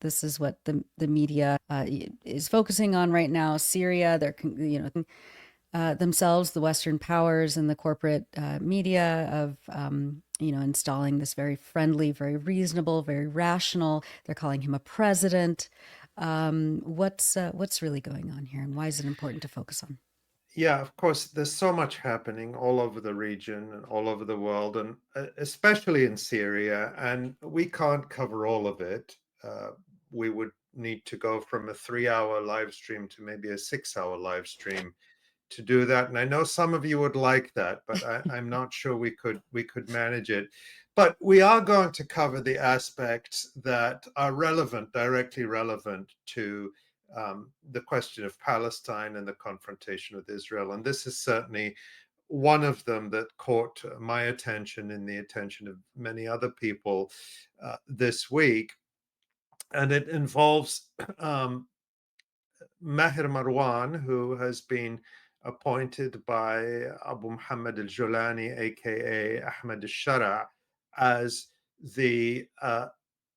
This is what the media is focusing on right now. Syria, they're themselves, the Western powers and the corporate media of installing this very friendly, very reasonable, very rational. They're calling him a president. What's really going on here, and why is it important to focus on? Yeah, of course, there's so much happening all over the region and all over the world, and especially in Syria, and we can't cover all of it. We would need to go from a 3 hour live stream to maybe a 6 hour live stream to do that. And I know some of you would like that, but I'm not sure we could manage it. But we are going to cover the aspects that are relevant, directly relevant to the question of Palestine and the confrontation with Israel. And this is certainly one of them that caught my attention and the attention of many other people this week. And it involves Maher Marwan, who has been appointed by Abu Muhammad al-Julani, aka Ahmed al-Shara, as the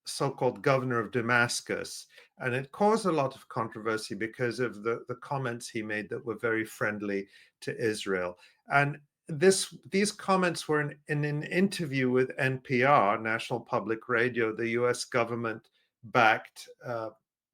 so-called governor of Damascus. And it caused a lot of controversy because of the comments he made that were very friendly to Israel. And these comments were in an interview with NPR, National Public Radio, the US government backed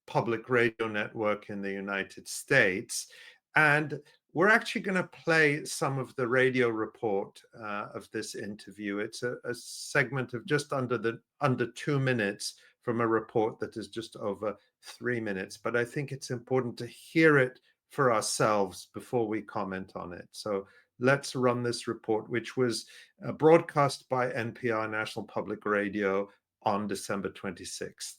public radio network in the United States. And we're actually going to play some of the radio report of this interview. It's a segment of just under 2 minutes from a report that is just over 3 minutes. But I think it's important to hear it for ourselves before we comment on it. So let's run this report, which was broadcast by NPR, National Public Radio, on December 26th.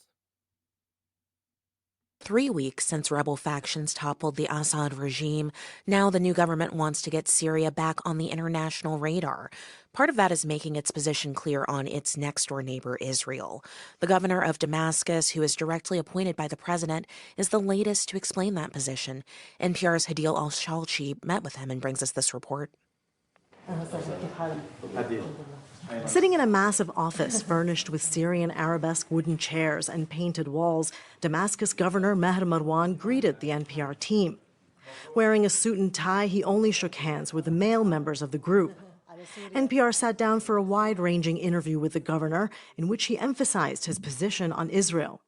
3 weeks since rebel factions toppled the Assad regime, now the new government wants to get Syria back on the international radar. Part of that is making its position clear on its next-door neighbor, Israel. The governor of Damascus, who is directly appointed by the president, is the latest to explain that position. NPR's Hadil al-Shalchi met with him and brings us this report. Sitting in a massive office furnished with Syrian arabesque wooden chairs and painted walls, Damascus Governor Maher Marwan greeted the NPR team. Wearing a suit and tie, he only shook hands with the male members of the group. NPR sat down for a wide-ranging interview with the governor in which he emphasized his position on Israel.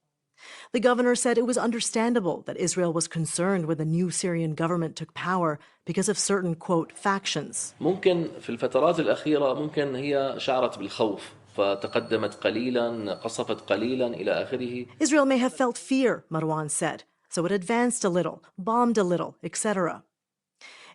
The governor said it was understandable that Israel was concerned when the new Syrian government took power because of certain, quote, factions. ممكن في الفترات الأخيرة ممكن هي شعرت بالخوف فتقدمت قليلا قصفت قليلا إلى آخره. Israel may have felt fear, Marwan said, so it advanced a little, bombed a little, etc.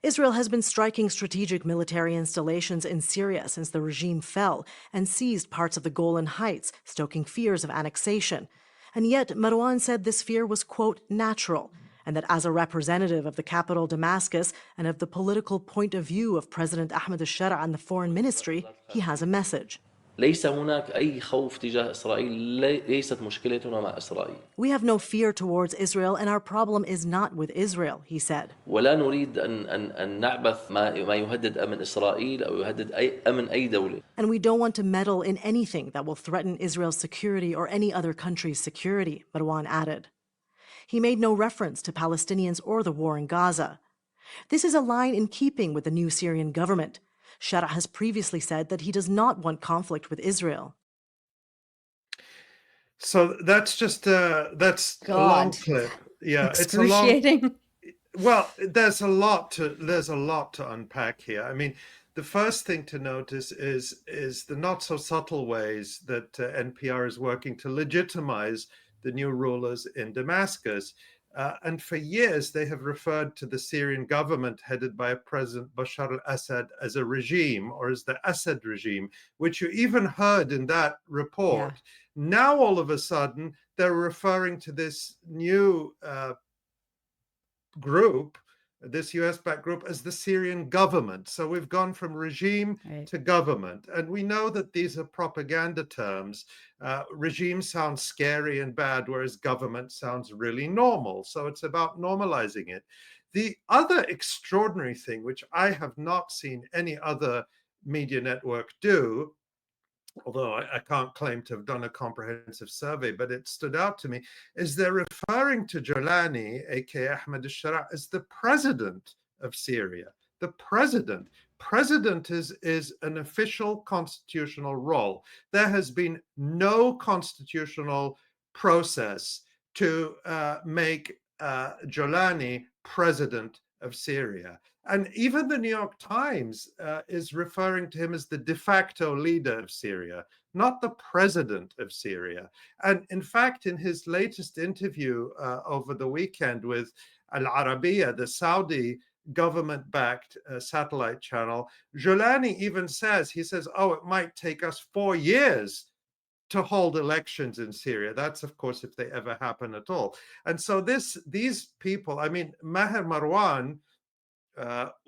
Israel has been striking strategic military installations in Syria since the regime fell and seized parts of the Golan Heights, stoking fears of annexation. And yet, Marwan said this fear was, quote, natural, and that as a representative of the capital Damascus and of the political point of view of President Ahmed al-Shara and the foreign ministry, he has a message. ليس هناك أي خوف تجاه إسرائيل ليست مشكلتنا مع إسرائيل. We have no fear towards Israel, and our problem is not with Israel, he said. ولا نريد أن نعبث ما يهدد أمن إسرائيل أو يهدد أمن أي دولة. And we don't want to meddle in anything that will threaten Israel's security or any other country's security, Marwan added. He made no reference to Palestinians or the war in Gaza. This is a line in keeping with the new Syrian government. Shara has previously said that he does not want conflict with Israel. So that's just that's a long clip. Yeah, it's a long. Excruciating. Well, there's a lot to unpack here. I mean, the first thing to notice is the not so subtle ways that NPR is working to legitimize the new rulers in Damascus. And for years, they have referred to the Syrian government headed by President Bashar al-Assad as a regime, or as the Assad regime, which you even heard in that report. Yeah. Now, all of a sudden, they're referring to this new group, this US-backed group, as the Syrian government. So we've gone from regime to government. And we know that these are propaganda terms. Regime sounds scary and bad, whereas government sounds really normal. So it's about normalizing it. The other extraordinary thing, which I have not seen any other media network do, although I can't claim to have done a comprehensive survey, but it stood out to me, is they're referring to Jolani, aka Ahmed al-Shara, as the president of Syria. The president. President is an official constitutional role. There has been no constitutional process to make Jolani president of Syria. And even the New York Times is referring to him as the de facto leader of Syria, not the president of Syria. And in fact, in his latest interview over the weekend with Al Arabiya, the Saudi government-backed satellite channel, Jolani even says, he says, oh, it might take us 4 years to hold elections in Syria. That's, of course, if they ever happen at all. And so these people, I mean, Maher Marwan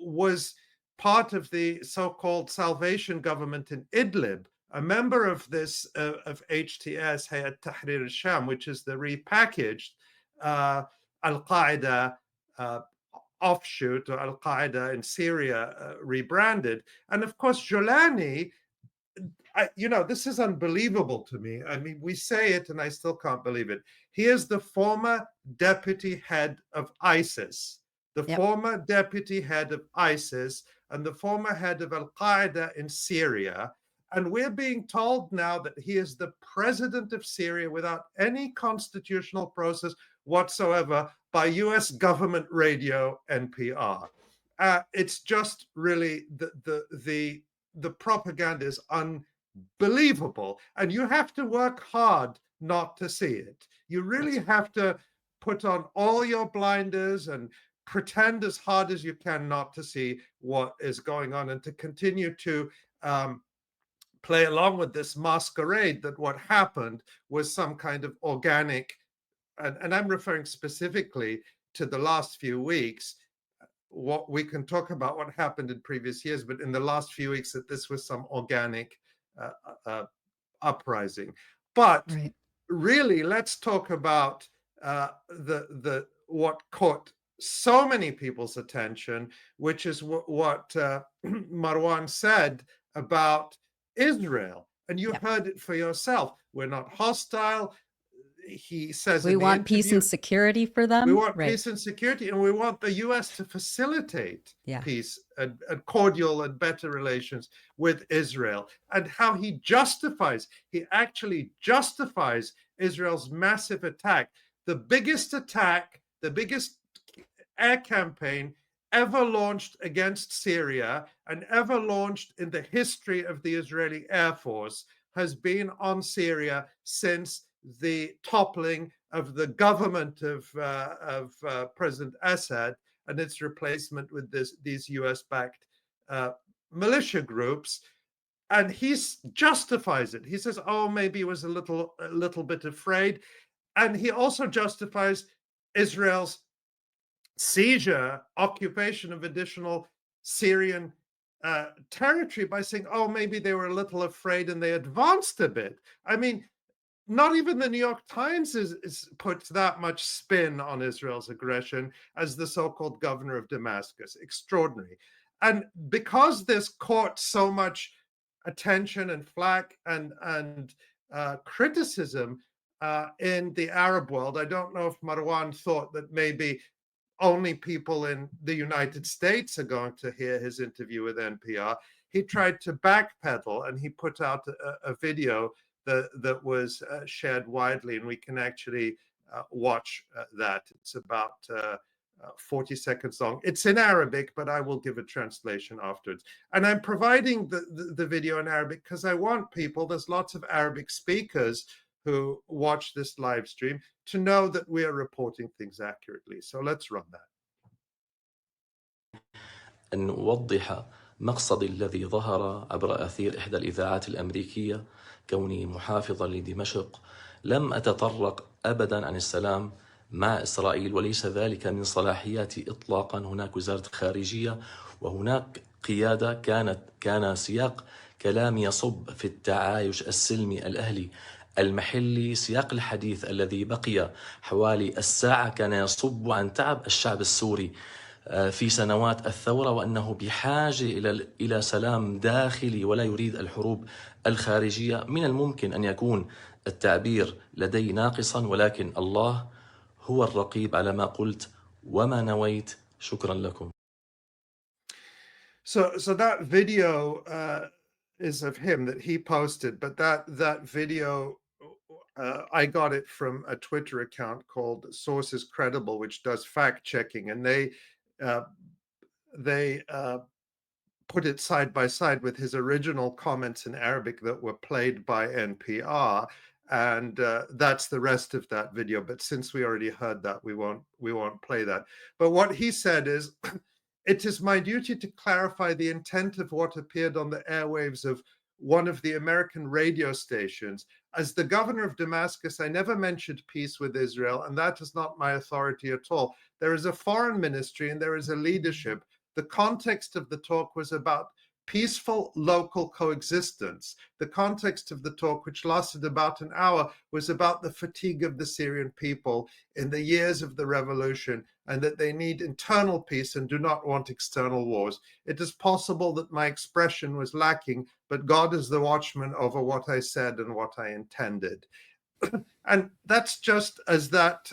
was part of the so-called salvation government in Idlib, a member of this, of HTS, 𝐓𝐡𝐞 𝐄𝐥𝐞𝐜, which is the repackaged Al-Qaeda offshoot, or Al-Qaeda in Syria rebranded. And of course, Jolani, this is unbelievable to me. I mean, we say it and I still can't believe it. He is the former deputy head of ISIS, the former deputy head of ISIS, and the former head of Al-Qaeda in Syria. And we're being told now that he is the president of Syria without any constitutional process whatsoever by US government radio NPR. It's just really the propaganda is unbelievable, and you have to work hard not to see it. You really have to put on all your blinders and pretend as hard as you can not to see what is going on, and to continue to play along with this masquerade that what happened was some kind of organic, and I'm referring specifically to the last few weeks. What we can talk about what happened in previous years, but in the last few weeks, that this was some organic uprising. But really, let's talk about the what caught so many people's attention, which is what Marwan said about Israel. And you heard it for yourself. We're not hostile. He says we want peace and security for them. We want peace and security, and we want the US to facilitate peace and cordial and better relations with Israel. And how he actually justifies Israel's massive attack, the biggest air campaign ever launched against Syria and ever launched in the history of the Israeli Air Force has been on Syria since the toppling of the government of President Assad and its replacement with these US-backed militia groups. And he justifies it. He says, oh, maybe he was a little bit afraid. And he also justifies Israel's seizure, occupation of additional Syrian territory by saying, oh, maybe they were a little afraid and they advanced a bit. I mean, not even the New York Times puts that much spin on Israel's aggression as the so-called governor of Damascus. Extraordinary. And because this caught so much attention and flack and criticism in the Arab world, I don't know if Marwan thought that maybe only people in the United States are going to hear his interview with NPR. He tried to backpedal, and he put out a video that was shared widely, and we can actually watch that. It's about 40 seconds long. It's in Arabic, but I will give a translation afterwards. And I'm providing the video in Arabic because I want people, there's lots of Arabic speakers who watch this live stream, to know that we are reporting things accurately. So let's run that. أن نوضح مقصدي الذي ظهر عبر أثير إحدى الإذاعات الأمريكية. كوني محافظا لدمشق لم أتطرق أبدا عن السلام مع إسرائيل، وليس ذلك من صلاحياتي إطلاقا. هناك وزارة خارجية وهناك قيادة. كان سياق كلامي يصب في التعايش السلمي الأهلي المحلي. سياق الحديث الذي بقي حوالي الساعة كان يصب عن تعب الشعب السوري في سنوات الثورة، وأنه بحاجة إلى سلام داخلي ولا يريد الحروب الخارجية. من الممكن أن يكون التعبير لدي ناقصا، ولكن الله هو الرقيب على ما قلت وما نويت. شكرا لكم. So that video is of him that he posted, but that video I got it from a Twitter account called Sources Credible, which does fact checking, and they put it side by side with his original comments in Arabic that were played by NPR, and that's the rest of that video. But since we already heard that, we won't play that. But what he said is, it is my duty to clarify the intent of what appeared on the airwaves of one of the American radio stations. As the governor of Damascus, I never mentioned peace with Israel, and that is not my authority at all. There is a foreign ministry and there is a leadership. The context of the talk was about peaceful local coexistence. The context of the talk, which lasted about an hour, was about the fatigue of the Syrian people in the years of the revolution, and that they need internal peace and do not want external wars. It is possible that my expression was lacking, but God is the watchman over what I said and what I intended. And that's just as that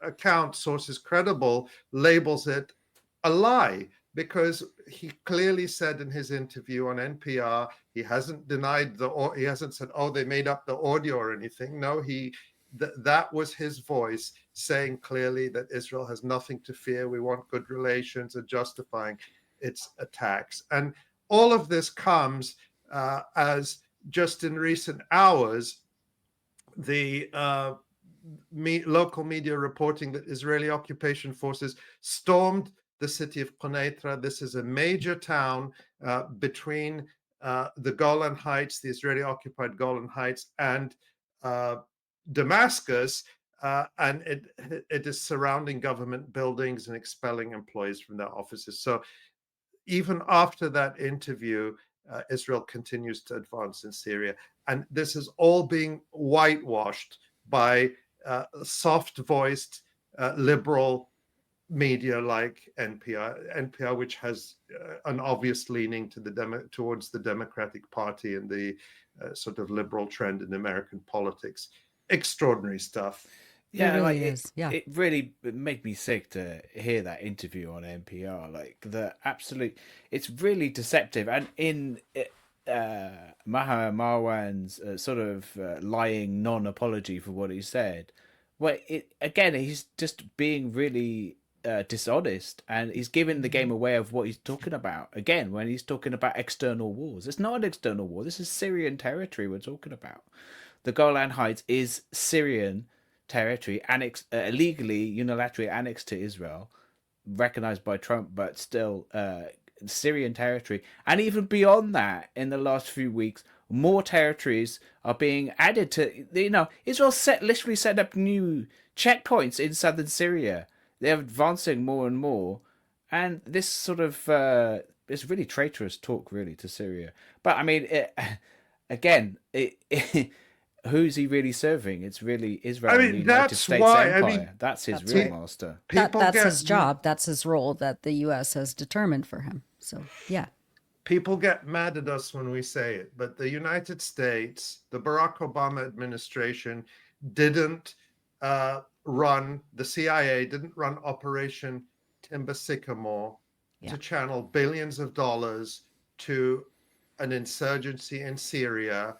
account, Sources Credible, labels it a lie, because he clearly said in his interview on NPR, he hasn't denied he hasn't said, oh, they made up the audio or anything. No, that was his voice saying clearly that Israel has nothing to fear. We want good relations, and justifying its attacks. And all of this comes as just in recent hours, the local media reporting that Israeli occupation forces stormed the city of 𝐓𝐡𝐞 𝐄𝐥𝐞𝐜. This is a major town between the Golan Heights, the Israeli occupied Golan Heights, and Damascus, and it is surrounding government buildings and expelling employees from their offices. So even after that interview, Israel continues to advance in Syria. And this is all being whitewashed by soft-voiced liberal media like NPR, which has an obvious leaning to towards the Democratic Party and the sort of liberal trend in American politics. Extraordinary stuff. Yeah, It really like is. Yeah. it really made me sick to hear that interview on NPR. Like it's really deceptive. And in Maher Marwan's sort of lying non-apology for what he said, well, he's just being really dishonest, and he's giving the game away of what he's talking about. Again, when he's talking about external wars, it's not an external war. This is Syrian territory we're talking about. The Golan Heights is Syrian territory, illegally, unilaterally annexed to Israel, recognized by Trump, but still Syrian territory. And even beyond that, in the last few weeks, more territories are being added to. Israel literally set up new checkpoints in southern Syria. They're advancing more and more, and this sort of it's really traitorous talk, really, to Syria. But I mean, who's he really serving? It's really Israel and the United States Empire. That's his real master. That's his job. That's his role that the U.S. has determined for him. So, yeah. People get mad at us when we say it, but the United States, the Barack Obama administration, didn't run, the CIA didn't run Operation Timber Sycamore to channel billions of dollars to an insurgency in Syria,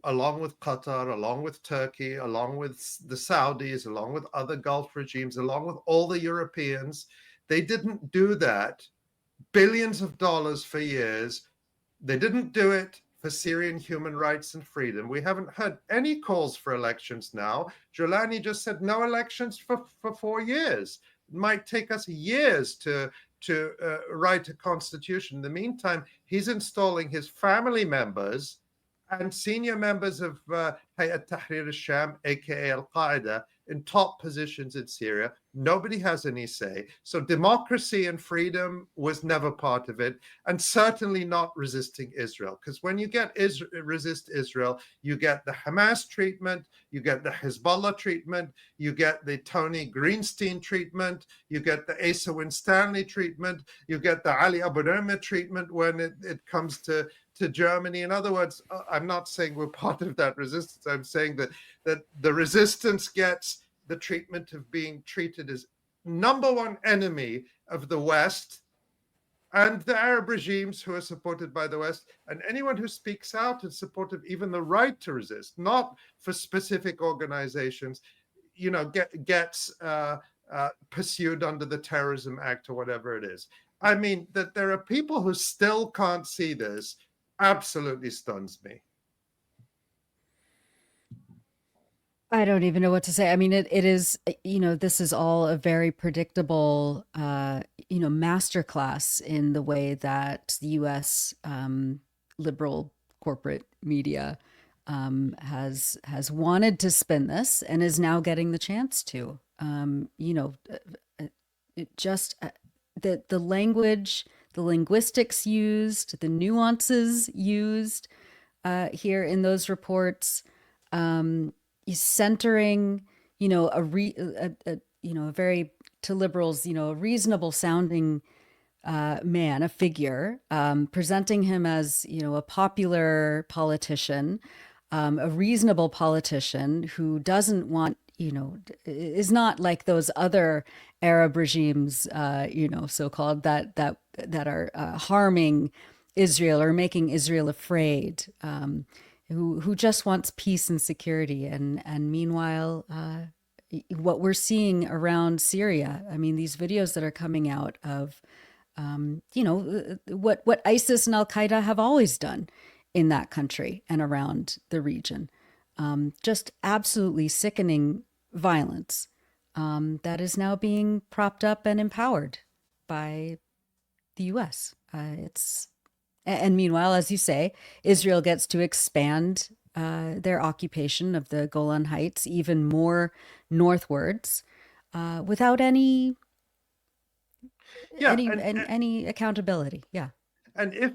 along with Qatar, along with Turkey, along with the Saudis, along with other Gulf regimes, along with all the Europeans. They didn't do that. Billions of dollars for years. They didn't do it for Syrian human rights and freedom. We haven't heard any calls for elections now. Jolani just said no elections for 4 years. It might take us years to write a constitution. In the meantime, he's installing his family members and senior members of Hayat Tahrir al-Sham, aka Al-Qaeda, in top positions in Syria. Nobody has any say. So democracy and freedom was never part of it, and certainly not resisting Israel. Because when you resist Israel, you get the Hamas treatment, you get the Hezbollah treatment, you get the Tony Greenstein treatment, you get the Asa Winstanley treatment, you get the Ali Abunimah treatment when it comes to Germany. In other words, I'm not saying we're part of that resistance. I'm saying that the resistance gets the treatment of being treated as number one enemy of the West and the Arab regimes who are supported by the West, and anyone who speaks out in support of even the right to resist, not for specific organizations, gets pursued under the Terrorism Act or whatever it is. I mean, that there are people who still can't see this absolutely stuns me. I don't even know what to say. I mean, it is, this is all a very predictable, masterclass in the way that the US liberal corporate media has wanted to spin this and is now getting the chance to. The language, the linguistics used, the nuances used here in those reports, centering, a very, to liberals, a reasonable sounding man, a figure, presenting him as, a popular politician, a reasonable politician who doesn't want, is not like those other Arab regimes, so-called that are harming Israel or making Israel afraid, who just wants peace and security. And meanwhile, what we're seeing around Syria, I mean, these videos that are coming out of, what ISIS and Al-Qaeda have always done in that country and around the region. Just absolutely sickening violence that is now being propped up and empowered by the US. And meanwhile, as you say, Israel gets to expand their occupation of the Golan Heights even more northwards without any accountability. Yeah. And if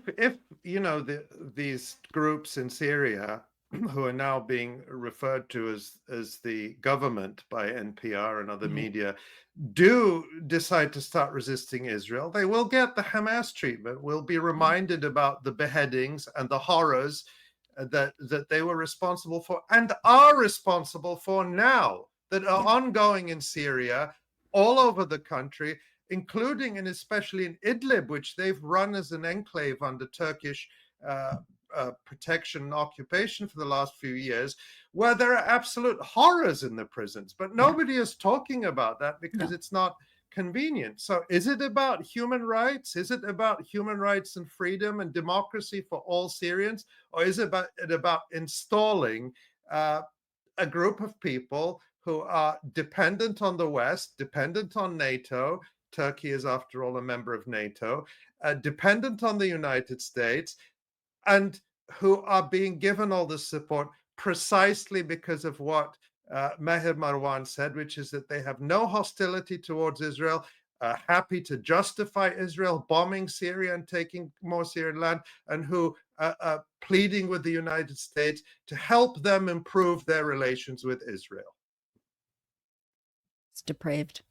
these groups in Syria who are now being referred to as the government by NPR and other media do decide to start resisting Israel, they will get the Hamas treatment, will be reminded about the beheadings and the horrors that they were responsible for and are responsible for now, that are ongoing in Syria, all over the country, including and especially in Idlib, which they've run as an enclave under Turkish protection and occupation for the last few years, where there are absolute horrors in the prisons. But nobody is talking about that because it's not convenient. So is it about human rights? Is it about human rights and freedom and democracy for all Syrians? Or is it about installing a group of people who are dependent on the West, dependent on NATO? Turkey is, after all, a member of NATO, dependent on the United States, and who are being given all this support precisely because of what Maher Marwan said, which is that they have no hostility towards Israel, happy to justify Israel bombing Syria and taking more Syrian land, and who are pleading with the United States to help them improve their relations with Israel. It's depraved.